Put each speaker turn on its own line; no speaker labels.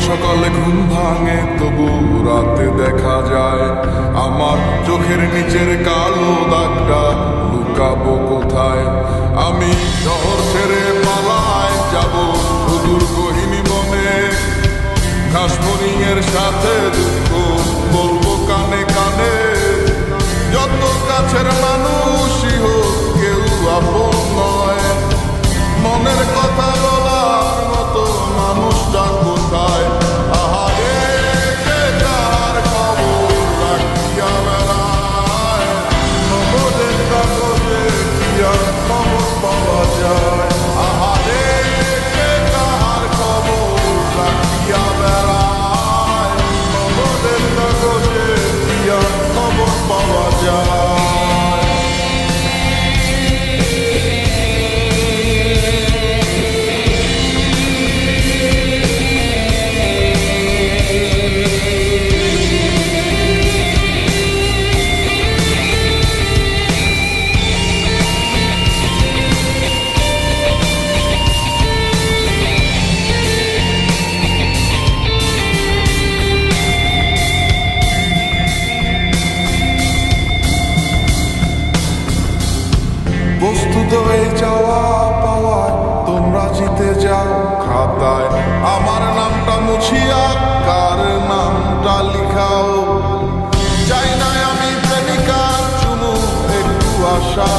সকালে ঘুম ভাঙে তবু রাতে দেখা যায় আমার চোখের নিচের কালো দাগটা লুকাবো কোথায়। আমি শহর ছেড়ে পালায় যাব দুর্গহীন বনে, ঘাস ফড়িংয়ের সাথে দুঃখ বলবো কানে কানে। যত কাছের মানুষই হোক কেউ আপন নয়, মনের কথা বলার মতো মানুষটা কোথায়। আহারে কে কার খবর রাখিয়া বেড়ায়, খবরের কাগজে কি আর খবর পাওয়া যায়। আহারে কে কার খবর রাখিয়া বেড়ায়, খবরের কাগজে কি আর খবর পাওয়া যায়। বস্তুত এই চাওয়া পাওয়ায় তোমরা জিতে যাও খাতায়, আমার নামটা মুছিয়া কার নামটা লিখাও। চাই না আমি প্রেমিকার চুমু একটু আশা